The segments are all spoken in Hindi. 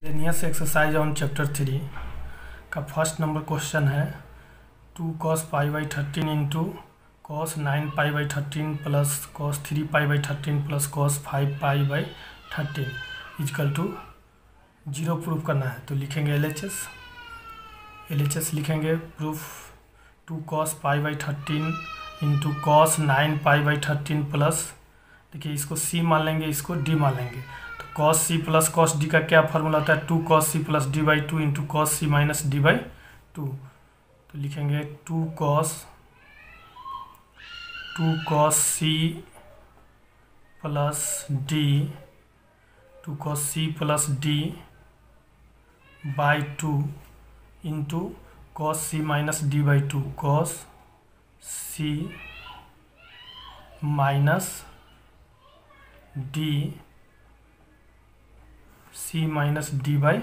मिसलेनियस एक्सरसाइज ऑन चैप्टर 3 का फर्स्ट नंबर क्वेश्चन है 2 cos pi by 13 into cos 9 pi by 13 plus cos 3 pi by 13 plus cos 5 pi by 13 equal to 0 proof करना है। तो लिखेंगे LHS लिखेंगे proof 2 cos pi by 13 into cos 9 pi by 13 plus, देखिए इसको C मान लेंगे, इसको D मान लेंगे। तो cos C plus cos D का क्या फार्मूला होता है 2 cos C plus D by 2 into cos C minus D by 2। तो लिखेंगे 2 cos C plus D 2 cos C plus D by 2 into cos C minus D by 2 cos C minus D C minus D by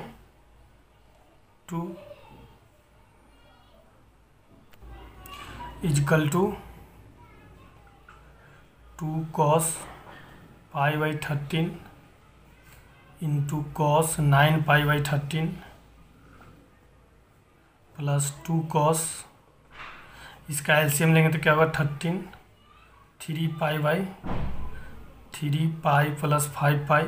2 equal to 2 cos pi by 13 into cos 9 pi by 13 plus 2 cos, इसका एलसीएम लेंगे तो क्या होगा 13 3 pi by 3 pi plus 5 pi,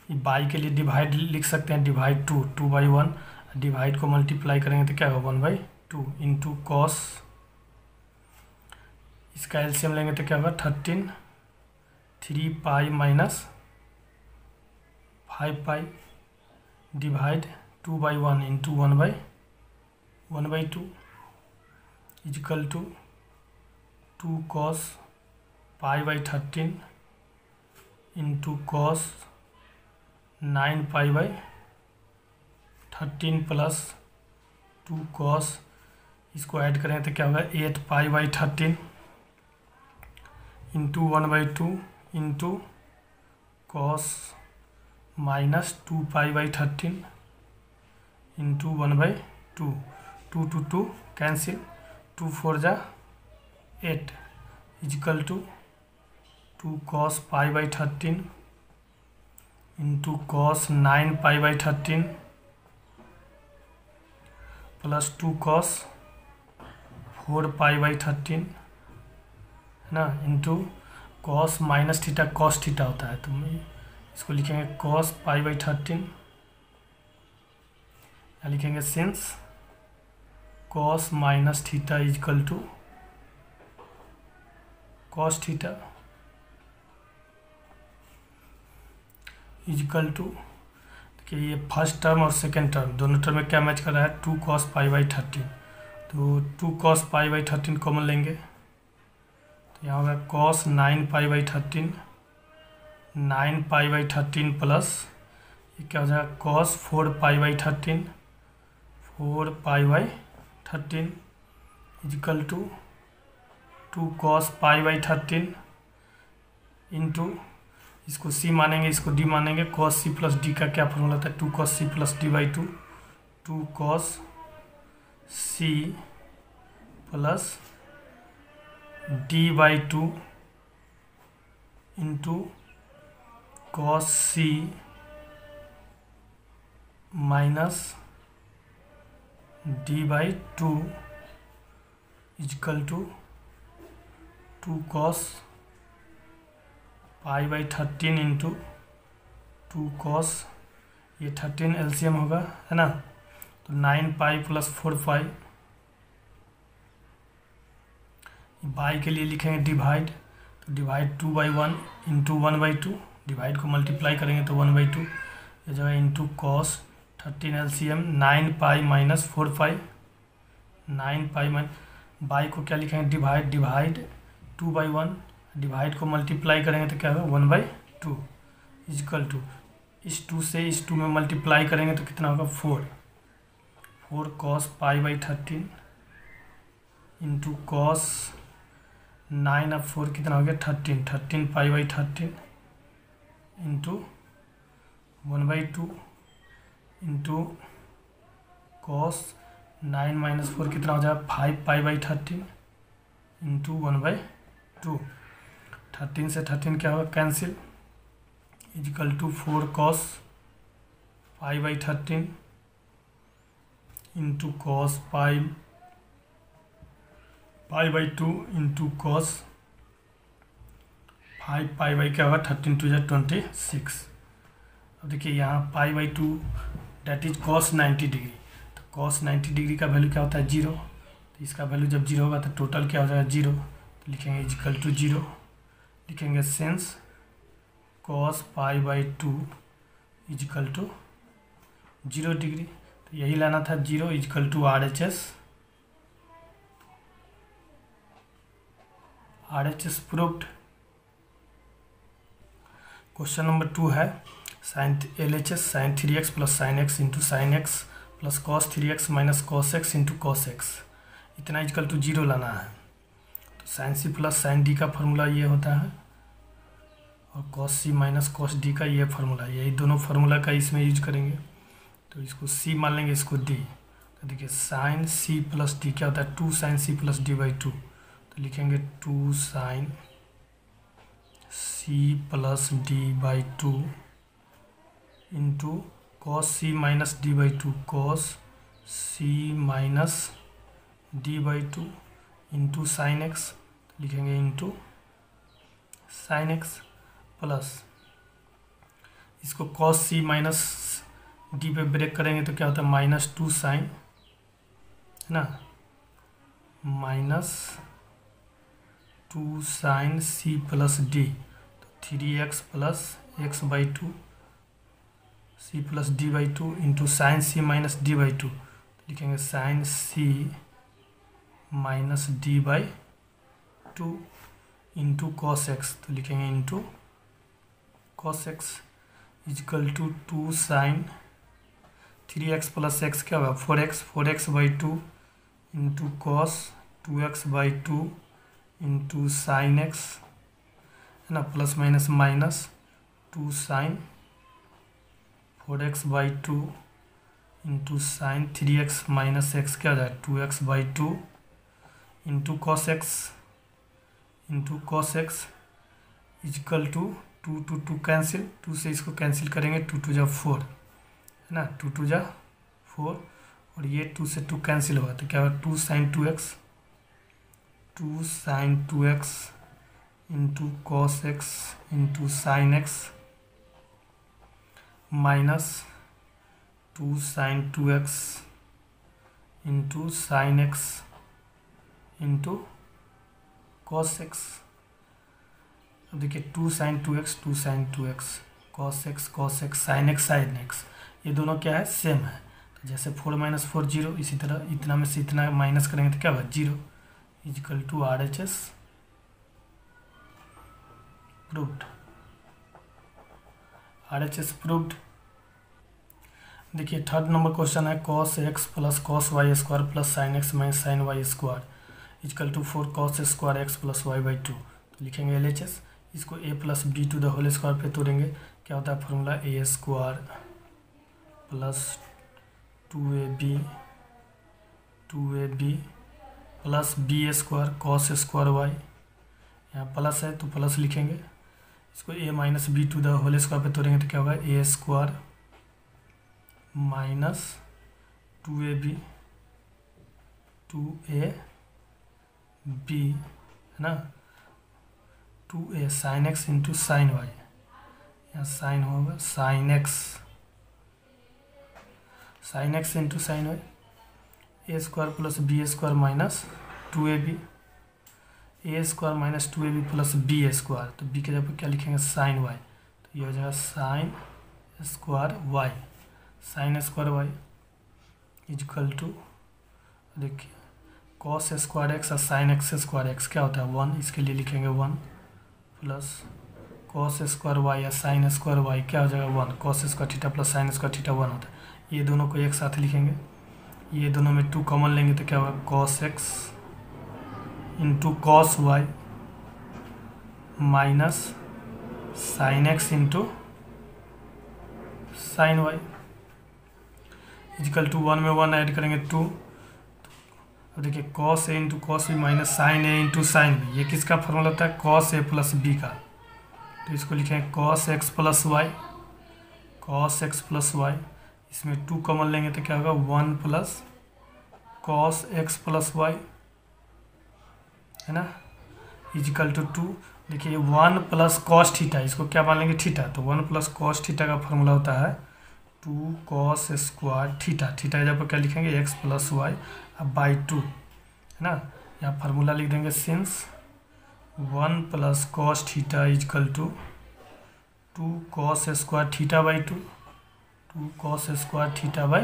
by के लिए डिवाइड लिख सकते हैं, डिवाइड 2 बाई 1, डिवाइड को मल्टीप्लाई करेंगे तो क्या होगा 1 बाई 2 इंटू कॉस, इसका एलसीएम लेंगे तो क्या होगा 13 3 pi minus 5 pi divide 2 by 1 into 1 by 2 equal to 2 cos pi by 13 into cos 9 pi by 13 plus 2 cos, इसको ऐड करें तो क्या होगा 8 pi by 13 into 1 by 2 into cos minus 2 pi by 13 into 1 by 2 2 cancel 2 4 जा 8 equal to 2 cos pi by 13 into cos 9 pi by 13 plus 2 cos 4 pi by 13 है ना, into cos minus theta cos theta होता है, तो इसको लिखेंगे cos पाई बाई 13, या लिखेंगे since cos minus theta equal to cos theta equal to, देखिए ये फर्स्ट टर्म और सेकेंड टर्म दोनों टर्म में क्या मैच कर रहा है 2 cos पाई बाई 13, तो 2 cos पाई बाई 13 कॉमन लेंगे तो यहाँ होगा cos 9 pi by 13 9 pi by 13 plus ये क्या हो जाएगा cos 4 pi by 13 4 pi by 13 equal to 2 cos pi by 13 into, इसको C मानेंगे, इसको D मानेंगे, cos C प्लस D का क्या फॉर्मूला था 2 cos C plus D by 2 2 cos C plus D by 2 into cos C minus D by 2 equal to 2 cos pi by 13 into 2 cos, ये 13 एलसीएम होगा है ना, तो 9 पाई प्लस 4 पाई, बाई के लिए लिखेंगे डिवाइड, तो divide 2 by 1 into 1 by 2, divide को मल्टीप्लाई करेंगे तो 1 बाई 2 ये जगह into cos 13 LCM 9 pi minus 4 pi 9 pi minus, by को क्या लिखेंगे डिवाइड 2 बाई 1, डिवाइड को मल्टीप्लाई करेंगे तो क्या होगा 1 बाई 2 इजकल टू, इस 2 से इस 2 में मल्टीप्लाई करेंगे तो कितना होगा 4 cos pi by 13 into cos 9 अब 4 कितना हो गया 13 पाई by 13 into 1 by 2 into cos 9 minus 4 कितना हो जाएगा 5 पाई बाई 13 इंटू 1 बाई 2, 13 से 13 क्या होगा cancel equal to 4 cos π/13 into cos π/2 into cos 5 π/, क्या होगा 13 2 जा 26। अब देखिए यहाँ π/2 डेट इज cos 90 डिग्री, तो cos 90 डिग्री का वैल्यू क्या होता है 0, तो इसका वैल्यू जब 0 होगा तो टोटल क्या हो जाएगा 0, तो लिखेंगे इजिकल टू 0, लिखेंगे since cos π/2 equal to 0 degree, तो यही लाना था 0 equal to RHS proved. Question number 2 है sine LHS sine 3x plus sine x into sine x plus cos 3x minus cos x into cos x, इतना इजकल टू 0 लाना है। तो sine C plus sine D का फार्मूला ये होता है और cos C minus cos D का ये फार्मूला, यही दोनों फार्मूला का इसमें यूज करेंगे। तो इसको C मान लेंगे, इसको D, तो देखिए साइन C प्लस D क्या होता है 2 साइन C प्लस D/2, तो लिखेंगे 2 sine C plus D/2 into cos C minus D/2 cos C minus D/2 into sine x, लिखेंगे इंटू साइन x प्लस इसको कॉस C माइनस D पे ब्रेक करेंगे तो क्या होता है -2 साइन, है ना, -2 साइन C प्लस D, तो 3x plus x/2 C plus D/2 into sine C minus D/2, लिखेंगे sine C minus D/2 into cos x, तो लिखेंगे into cos x equal to 2 sine 3x plus x क्या होगा 4x/2 into cos 2x/2 into sine x, है ना, plus minus minus 2 sine 4x/2 into sine 3x minus x क्या हो जाएगा 2x/2 into cos x equal to 2 cancel, 2 से इसको कैंसिल करेंगे 2 2 जा 4, है ना, 2 2 जा 4 और ये 2 से 2 कैंसिल होगा तो क्या होगा 2 sine 2x into cos x into sine x minus 2 sine 2x into sine x into cos x। अब देखिए 2 sine 2x cos x sine x, ये दोनों क्या है सेम है, तो जैसे 4 - 4 0, इसी तरह इतना में से इतना माइनस करेंगे तो क्या होगा 0 equal to RHS proved. RHS proved. देखिए थर्ड नंबर क्वेश्चन है cos x plus cos y square plus sine x minus sine y square equal to 4 cos square x plus y/2, तो लिखेंगे LHS, इसको a plus b to the whole square पे तोड़ेंगे, क्या होता है formula a square plus 2ab plus b square cos square y, यहाँ प्लस है तो प्लस लिखेंगे, इसको a minus b to the whole square पे तोड़ेंगे तो क्या होगा a स्क्वायर माइनस 2ab है ना 2a sine x into sine y, यहाँ साइन होगा sine x into sine y, a square plus b square minus 2ab, a square minus 2ab plus b square, तो b के जगह पर क्या लिखेंगे साइन y, तो ये हो जाएगा sine square y, sine square y equal to देखिए कॉस स्क्वायर x और साइन x स्क्वायर x क्या होता है 1, इसके लिए लिखेंगे 1 प्लस कॉस स्क्वायर y या साइन स्क्वायर y क्या हो जाएगा 1, cos square theta plus sine square theta 1 होता है। ये दोनों को एक साथ लिखेंगे, ये दोनों में 2 कॉमन लेंगे तो क्या होगा cos x into cos y minus sine x into sine y equal to 1 में 1 ऐड करेंगे 2, तो देखिए cos a into cos b minus sine a into sine b, ये किसका फॉर्मूला होता है कॉस a प्लस b का, तो इसको लिखेंगे कॉस x प्लस y इसमें 2 कॉमन लेंगे तो क्या होगा 1 plus cos x plus y, है ना, इजिकल टू 2। देखिए 1 प्लस कॉस थीटा, इसको क्या मान लेंगे थीटा, तो 1 प्लस कॉस थीटा का फॉर्मूला होता है 2 कॉस स्क्वायर थीटा। थीटा की जगह पर क्या लिखेंगे एक्स प्लस वाई अब बाई 2, है ना। यहाँ फार्मूला लिख देंगे since 1 plus cos theta equal to 2 cos square theta by 2, 2 cos square theta by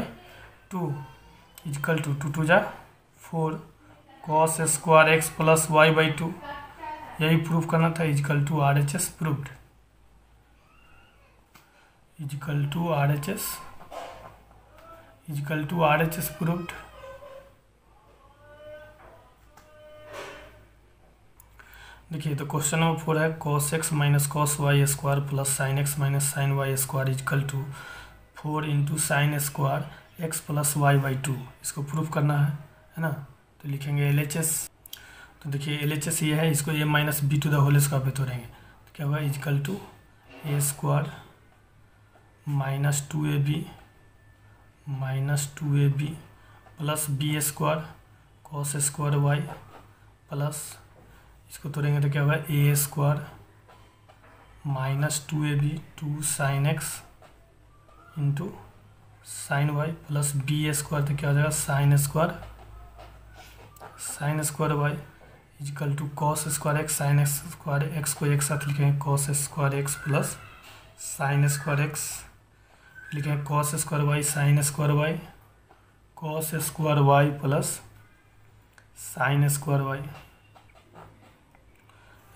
2 equal to 2 2 जा 4 cos square x plus y by 2, यही प्रूफ करना था, equal to R H S proved, equal to R H S, equal to R H S proved. देखिए तो क्वेश्चन नंबर 4 है cos x minus cos y square plus sine x minus sine y square equal to 4 into sine square x plus y by 2, इसको प्रूफ करना है ना। तो लिखेंगे एल एच एस, तो देखिए एल एच एस ये है, इसको a minus b to the whole square पे तोड़ेंगे तो क्या होगा equal to a square minus 2ab minus 2ab plus b square cos square y plus, इसको तोड़ेंगे तो क्या होगा a square minus 2ab 2 sine x into sine y plus b square, तो क्या हो जाएगा sine square y equal to cos square x sine x square, x को एक साथ लिखेंगे cos square x plus sine square x, लिखेंगे cos square y sine square y, cos square y plus sine square y, है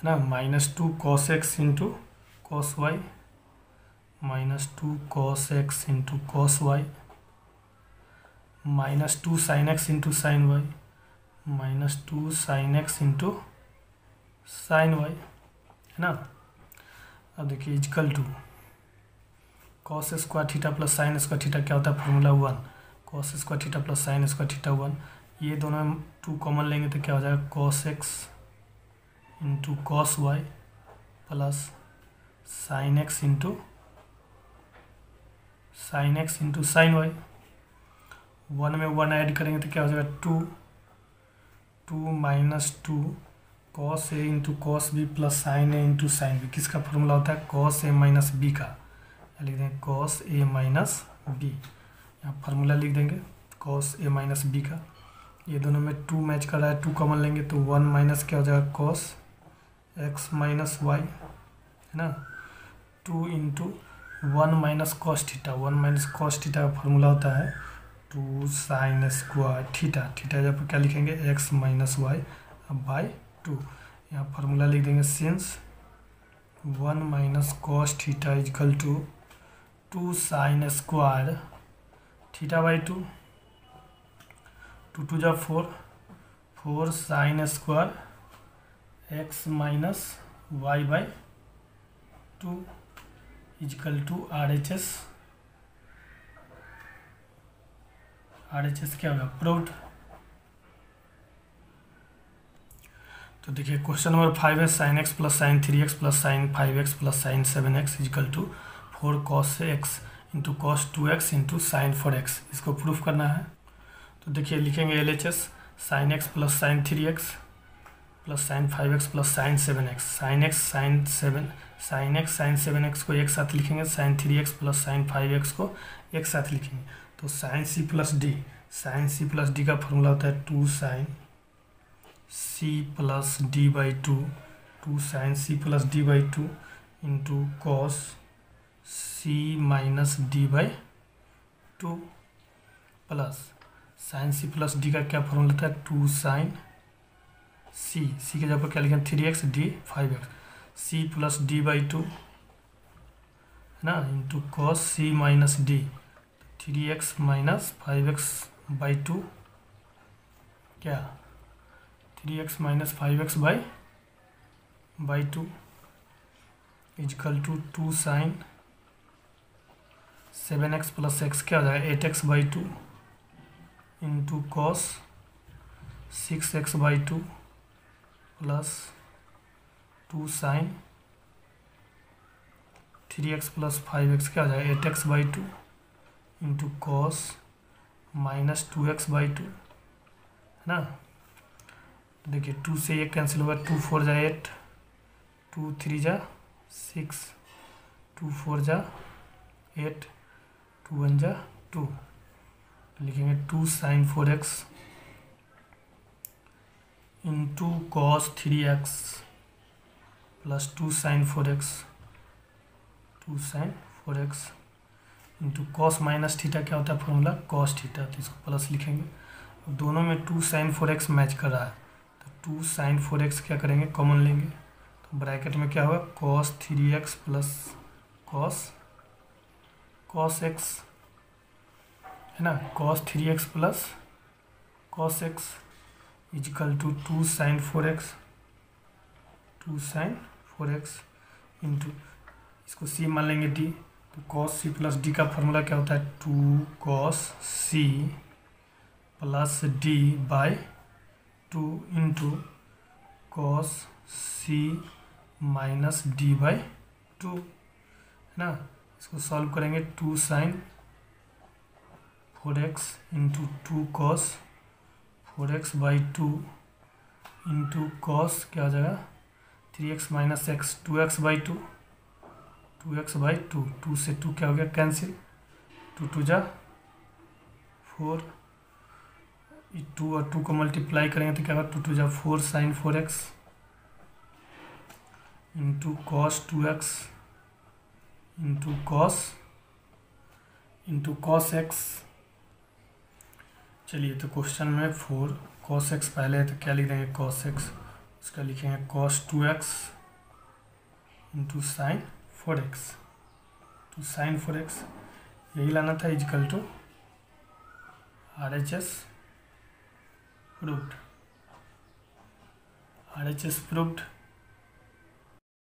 ना, minus 2 cos x into cos y minus 2 cos x into cos y minus 2 sine x into sine y minus 2 sine x into sine y, है ना। अब देखिए equal to cos square theta plus sine square theta क्या होता है formula 1, cos square theta plus sine square theta 1, ये दोनों 2 कॉमन लेंगे तो क्या हो जाएगा cos x into cos y plus sine x into sine y, 1 में 1 ऐड करेंगे तो क्या हो जाएगा 2 minus 2 cos A into cos B plus sine A into sine B, किसका फॉर्मूला होता है कॉस ए माइनस बी का, लिख देंगे कॉस ए माइनस बी, यहाँ फार्मूला लिख देंगे कॉस ए माइनस बी का, ये दोनों में 2 मैच कर रहा है, 2 कॉमन लेंगे तो 1 माइनस क्या हो जाएगा कॉस एक्स माइनस वाई, है ना, 2 into 1 minus cos theta, 1 minus cos theta का फॉर्मूला होता है 2 साइन स्क्वायर थीटा, थीटा जब क्या लिखेंगे एक्स माइनस वाई बाई 2, यहाँ फार्मूला लिख देंगे since 1 minus cos theta equal to 2 sine square theta by 2, 2 2 जा 4 sine square x minus y by 2 equal to R H S क्या होगा प्रूव्ड। तो देखिए क्वेश्चन नंबर 5 है sine x plus sine 3x plus sine 5x plus sine 7x equal to 4 cos x into cos 2x into sine 4x, इसको प्रूफ करना है। तो देखिए लिखेंगे L H S sine x plus sine 3x plus sine 5x plus sine 7x, sine x sine 7x को एक साथ लिखेंगे, sign 3x plus sine 5x को एक साथ लिखेंगे, तो साइन सी प्लस डी का फॉर्मूला होता है 2 sine C plus D by 2 sine C plus D by 2 into cos C minus D by 2 plus sine C plus D का क्या फॉर्मूला होता है 2 साइन सी के जगह पर क्या लिखें 3x D 5x, C plus D by 2, है ना, into cos C minus D 3x minus 5x by 2, क्या 3x minus 5x by 2 equal to 2 sine 7x plus x क्या हो जाएगा 8x by 2 into cos 6x by 2 plus 2 sine 3x plus 5x क्या हो जाएगा 8x by 2 into cos minus 2x/2 है ना। देखिए 2 से ये कैंसिल होगा, 2 4 जा 8, 2 3 जा 6, 2 4 जा 8, 2 1 जा 2। लिखेंगे 2 sin 4x into cos 3x plus 2 sin 4x, 2 sin 4x into cos minus theta क्या होता है फॉर्मूला, कॉस थीटा, तो इसको प्लस लिखेंगे। अब दोनों में 2 sin 4x मैच कर रहा है, तो 2 sin 4x क्या करेंगे, कॉमन लेंगे, तो ब्रैकेट में क्या होगा, cos 3x plus cos x है ना, cos 3x plus cos x equal to 2 sin 4x, 2 sin 4x into इसको c मान लेंगे d, तो cos c प्लस d का फॉर्मूला क्या होता है, 2 cos c plus d by 2 into cos c minus d by 2 है ना। इसको सॉल्व करेंगे, 2 sin 4x into 2 cos 4x by 2 into cos क्या हो जाएगा 3x minus x, 2x by 2, 2x by 2, 2 से 2 क्या हो गया कैंसिल, 2 2 जा 4, 2 और 2 को मल्टीप्लाई करेंगे तो क्या होगा, 2 2 जा 4 sin 4x into cos 2x into cos x। चलिए तो क्वेश्चन में 4 cos x पहले है तो क्या लिख देंगे cos x, उसका लिखेंगे cos 2x into sine 4x, तो साइन 4x यही लाना था, equal to RHS proved, RHS proved.